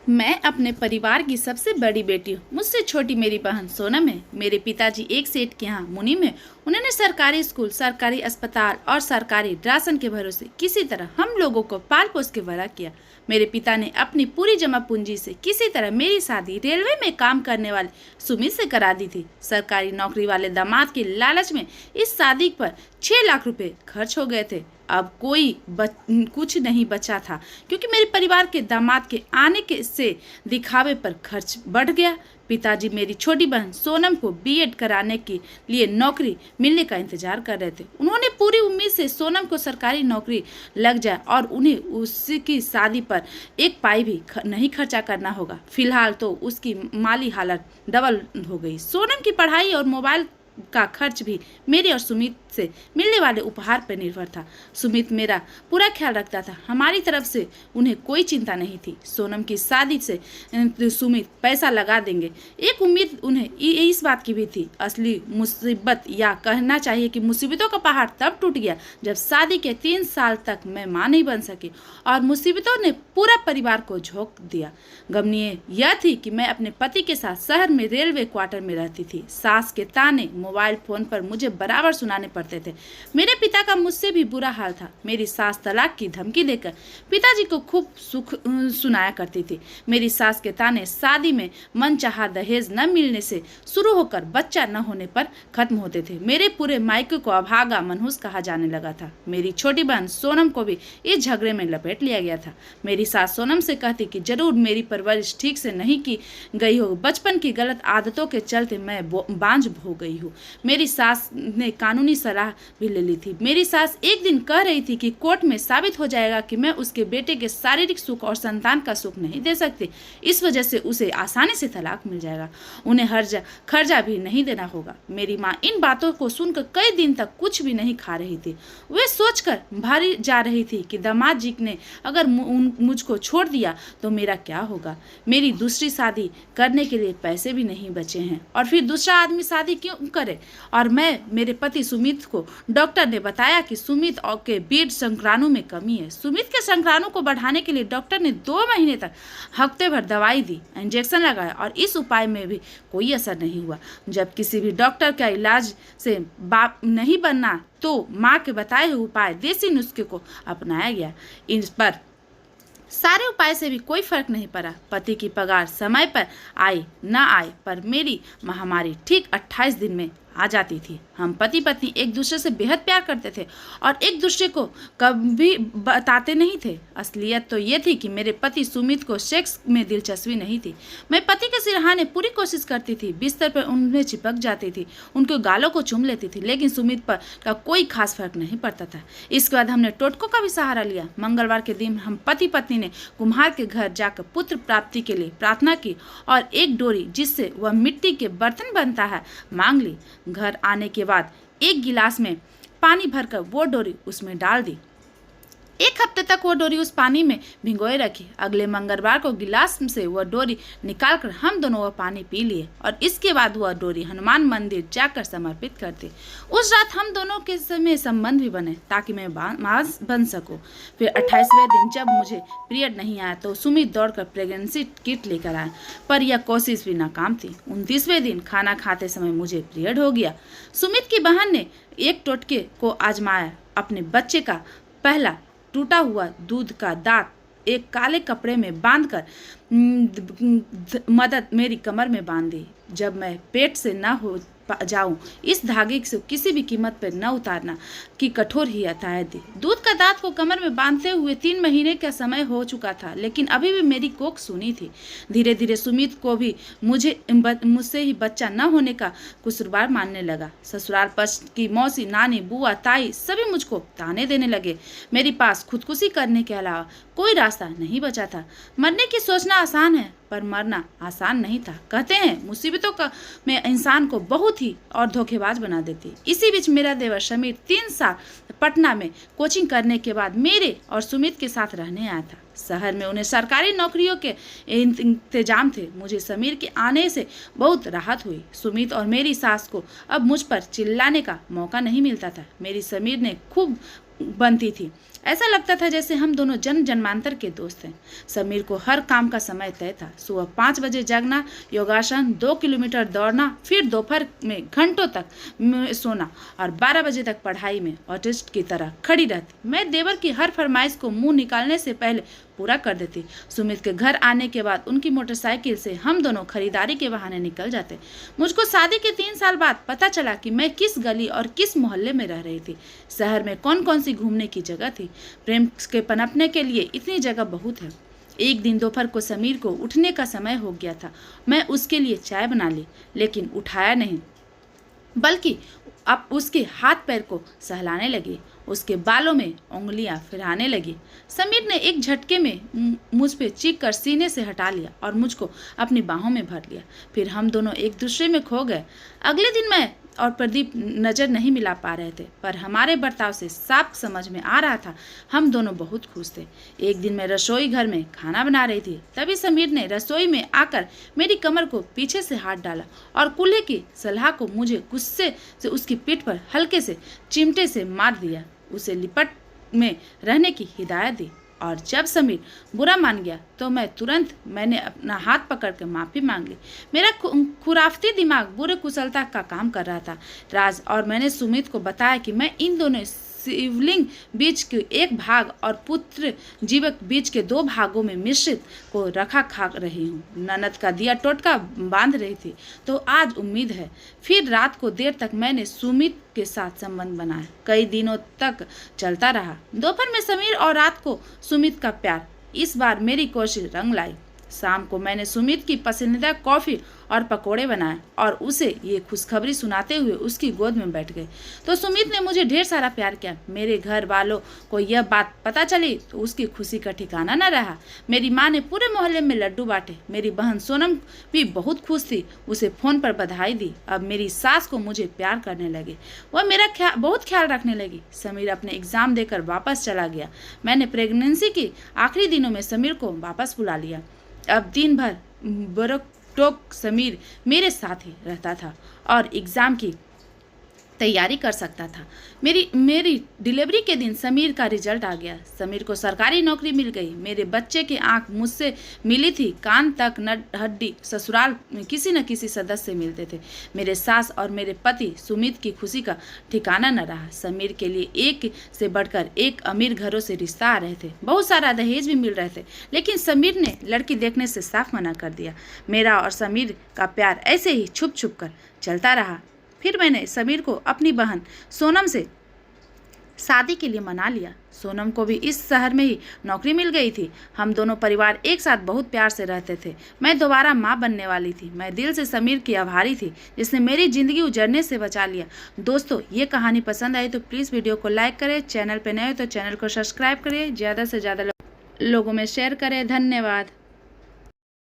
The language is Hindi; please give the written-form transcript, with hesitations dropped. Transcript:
मैं अपने परिवार की सबसे बड़ी बेटी हूँ। मुझसे छोटी मेरी बहन सोनम है। मेरे पिताजी एक सेठ के यहाँ मुनीम है। उन्होंने सरकारी स्कूल, सरकारी अस्पताल और सरकारी राशन के भरोसे किसी तरह हम लोगों को पाल पोस के बड़ा किया। मेरे पिता ने अपनी पूरी जमा पूंजी से किसी तरह मेरी शादी रेलवे में काम करने वाले सुमित से करा दी थी। सरकारी नौकरी वाले दामाद के लालच में इस शादी पर 6 लाख रुपए खर्च हो गए थे। अब कुछ नहीं बचा था, क्योंकि मेरे परिवार के दामाद के आने के से दिखावे पर खर्च बढ़ गया। पिताजी मेरी छोटी बहन सोनम को बीएड कराने के लिए नौकरी मिलने का इंतजार कर रहे थे। उन्होंने पूरी उम्मीद से सोनम को सरकारी नौकरी लग जाए और उन्हें उसकी शादी पर एक पाई भी नहीं खर्चा करना होगा। फिलहाल तो उसकी माली हालत डबल हो गई। सोनम की पढ़ाई और मोबाइल का खर्च भी मेरे और सुमित से मिलने वाले उपहार पर निर्भर था। सुमित मेरा पूरा ख्याल रखता था। हमारी तरफ से उन्हें कोई चिंता नहीं थी। सोनम की शादी से सुमित पैसा लगा देंगे, एक उम्मीद उन्हें इस बात की भी थी। असली मुसीबत, या कहना चाहिए कि मुसीबतों का पहाड़ तब टूट गया जब शादी के 3 साल तक मैं मां नहीं बन सकी और मुसीबतों ने पूरा परिवार को झोंक दिया। गमनीय यह थी कि मैं अपने पति के साथ शहर में रेलवे क्वार्टर में रहती थी। सास के ताने मोबाइल फोन पर मुझे बराबर सुनाने पड़ते थे। मेरे पिता का मुझसे भी बुरा हाल था। मेरी सास तलाक की धमकी देकर पिताजी को खूब सुख सुनाया करती थी। मेरी सास के ताने शादी में मनचाहा दहेज न मिलने से शुरू होकर बच्चा न होने पर खत्म होते थे। मेरे पूरे मायके को अभागा मनहूस कहा जाने लगा था। मेरी छोटी बहन सोनम को भी इस झगड़े में लपेट लिया गया था। मेरी सास सोनम से कहती कि जरूर मेरी परवरिश ठीक से नहीं की गई हो, बचपन की गलत आदतों के चलते मैं बांझ हो गई हूँ। मेरी सास ने कानूनी सलाह भी ले ली थी। मेरी सास एक दिन कह रही थी कि कोर्ट में साबित हो जाएगा कि मैं उसके बेटे के शारीरिक सुख और संतान का सुख नहीं दे सकती। इस वजह से उसे आसानी से तलाक मिल जाएगा। उन्हें खर्चा भी नहीं देना होगा। मेरी माँ इन बातों को सुनकर कई दिन तक कुछ भी नहीं खा रही थी। वे सोचकर भारी जा रही थी कि दामाद जी ने अगर मुझको छोड़ दिया तो मेरा क्या होगा। मेरी दूसरी शादी करने के लिए पैसे भी नहीं बचे हैं, और फिर दूसरा आदमी शादी क्यों करे। और मेरे पति सुमित को डॉक्टर ने बताया कि सुमित के बीड संक्राणु में कमी है। सुमित के संक्राणु को बढ़ाने के लिए डॉक्टर ने 2 महीने तक हफ्ते भर दवाई दी, इंजेक्शन लगाया, और इस उपाय में भी कोई असर नहीं हुआ। जब किसी भी डॉक्टर का इलाज से बाप नहीं बनना तो माँ के बताए हुए उपाय, देसी नुस्खे को अपनाया गया। इन पर सारे उपाय से भी कोई फर्क नहीं पड़ा। पति की पगार समय पर आए न आए, पर मेरी महामारी ठीक 28 दिन में आ जाती थी। हम पति पत्नी एक दूसरे से बेहद प्यार करते थे और एक दूसरे को कभी बताते नहीं थे। असलियत तो ये थी कि मेरे पति सुमित को सेक्स में दिलचस्पी नहीं थी। मैं पति के सिरहाने पूरी कोशिश करती थी, बिस्तर पर उनमें चिपक जाती थी, उनके गालों को चूम लेती थी, लेकिन सुमित पर का कोई खास फर्क नहीं पड़ता था। इसके बाद हमने टोटकों का भी सहारा लिया। मंगलवार के दिन हम पति पत्नी ने कुम्हार के घर जाकर पुत्र प्राप्ति के लिए प्रार्थना की और एक डोरी जिससे वह मिट्टी के बर्तन बनता है मांग ली। घर आने के बाद एक गिलास में पानी भरकर वो डोरी उसमें डाल दी। 1 हफ्ते तक वो डोरी उस पानी में भिगोए रखी। अगले मंगलवार को गिलास से वह डोरी निकालकर हम दोनों वह पानी पी लिए और इसके बाद वह डोरी हनुमान मंदिर जाकर समर्पित कर दी। उस रात हम दोनों के समय संबंध भी बने ताकि मैं मां बन सकूं। फिर 28वें दिन जब मुझे पीरियड नहीं आया तो सुमित दौड़कर प्रेगनेंसी किट लेकर आया, पर यह कोशिश भी नाकाम थी। 29वें दिन खाना खाते समय मुझे पीरियड हो गया। सुमित की बहन ने एक टोटके को आजमाया। अपने बच्चे का पहला टूटा हुआ दूध का दांत एक काले कपड़े में बांधकर मदद मेरी कमर में बांध दी। जब मैं पेट से न हो जाऊं, इस धागे से किसी भी कीमत पर न उतारना की कठोर ही हिदायत दी। दूध का दांत को कमर में बांधते हुए 3 महीने का समय हो चुका था, लेकिन अभी भी मेरी कोख सूनी थी। धीरे धीरे सुमित को भी मुझसे ही बच्चा न होने का कसूरवार मानने लगा। ससुराल पक्ष की मौसी, नानी, बुआ, ताई सभी मुझको ताने देने लगे। मेरे पास खुदकुशी करने के अलावा कोई रास्ता नहीं बचा था। मरने की सोचना आसान है, पर मरना आसान नहीं था। कहते हैं मुसीबतों का में इंसान को बहुत ही और धोखेबाज बना देती। इसी बीच मेरा देवर समीर 3 साल पटना में कोचिंग करने के बाद मेरे और सुमित के साथ रहने आया था। शहर में उन्हें सरकारी नौकरियों के इंतजाम थे। मुझे समीर के आने से बहुत राहत हुई। सुमित और मेरी सास को अब मुझ पर चिल्लाने का मौका नहीं मिलता था। मेरी समीर ने खूब बनती थी। ऐसा लगता था जैसे हम दोनों जन्म जन्मांतर के दोस्त हैं। समीर को हर काम का समय तय था। सुबह 5 बजे जागना, योगासन, 2 किलोमीटर दौड़ना, फिर दोपहर में घंटों तक सोना और 12 बजे तक पढ़ाई में ऑटिस्ट की तरह खड़ी रहती। मैं देवर की हर फरमाइश को मुंह निकालने से पहले पूरा कर देती। सुमित के घर आने के बाद उनकी मोटरसाइकिल से हम दोनों खरीदारी के बहाने निकल जाते। मुझको शादी के 3 साल बाद पता चला कि मैं किस गली और किस मोहल्ले में रह रही थी। शहर में कौन कौन सी घूमने की जगह थी। प्रेम के पनपने के लिए इतनी जगह बहुत है। एक दिन दोपहर को समीर को उठने का समय हो गया था। मैं उसके लिए चाय बना ली, लेकिन उठाया नहीं, बल्कि अब उसके हाथ पैर को सहलाने लगी, उसके बालों में उंगलियां फिराने लगी। समीर ने एक झटके में मुझ पे चीख कर सीने से हटा लिया और मुझको अपनी बाहों में भर लिया। फिर हम दोनों एक दूसरे में खो गए। अगले दिन मैं और प्रदीप नज़र नहीं मिला पा रहे थे, पर हमारे बर्ताव से साफ समझ में आ रहा था हम दोनों बहुत खुश थे। एक दिन मैं रसोई घर में खाना बना रही थी, तभी समीर ने रसोई में आकर मेरी कमर को पीछे से हाथ डाला और कूल्हे की सलाह को मुझे गुस्से से उसकी पीठ पर हल्के से चिमटे से मार दिया। उसे लिपट में रहने की हिदायत दी और जब समीर बुरा मान गया तो मैंने अपना हाथ पकड़ कर माफ़ी मांग ली। मेरा खुराफती दिमाग बुरे कुशलता का काम कर रहा था। राज और मैंने सुमित को बताया कि मैं इन दोनों शिवलिंग बीज के एक भाग और पुत्र जीवक बीज के 2 भागों में मिश्रित को रखा खा रही हूँ। ननद का दिया टोटका बांध रही थी, तो आज उम्मीद है। फिर रात को देर तक मैंने सुमित के साथ संबंध बनाया। कई दिनों तक चलता रहा। दोपहर में समीर और रात को सुमित का प्यार। इस बार मेरी कोशिश रंग लाई। शाम को मैंने सुमित की पसंदीदा कॉफ़ी और पकोड़े बनाए और उसे ये खुशखबरी सुनाते हुए उसकी गोद में बैठ गए। तो सुमित ने मुझे ढेर सारा प्यार किया। मेरे घर वालों को यह बात पता चली तो उसकी खुशी का ठिकाना न रहा। मेरी माँ ने पूरे मोहल्ले में लड्डू बांटे। मेरी बहन सोनम भी बहुत खुश थी, उसे फ़ोन पर बधाई दी। अब मेरी सास को मुझे प्यार करने लगे, वह मेरा बहुत ख्याल रखने लगी। समीर अपने एग्ज़ाम देकर वापस चला गया। मैंने प्रेगनेंसी के आखिरी दिनों में समीर को वापस बुला लिया। अब दिन भर बरोक समीर मेरे साथ ही रहता था और एग्ज़ाम की तैयारी कर सकता था। मेरी डिलीवरी के दिन समीर का रिजल्ट आ गया। समीर को सरकारी नौकरी मिल गई। मेरे बच्चे की आंख मुझसे मिली थी, कान तक न हड्डी ससुराल में किसी न किसी सदस्य से मिलते थे। मेरे सास और मेरे पति सुमित की खुशी का ठिकाना न रहा। समीर के लिए एक से बढ़कर एक अमीर घरों से रिश्ता आ रहे थे, बहुत सारा दहेज भी मिल रहे थे, लेकिन समीर ने लड़की देखने से साफ मना कर दिया। मेरा और समीर का प्यार ऐसे ही छुप छुप कर चलता रहा। फिर मैंने समीर को अपनी बहन सोनम से शादी के लिए मना लिया। सोनम को भी इस शहर में ही नौकरी मिल गई थी। हम दोनों परिवार एक साथ बहुत प्यार से रहते थे। मैं दोबारा माँ बनने वाली थी। मैं दिल से समीर की आभारी थी जिसने मेरी ज़िंदगी उजड़ने से बचा लिया। दोस्तों, ये कहानी पसंद आई तो प्लीज़ वीडियो को लाइक करें। चैनल पर नए हो तो चैनल को सब्सक्राइब करिए। ज़्यादा से ज़्यादा लोगों में शेयर करें। धन्यवाद।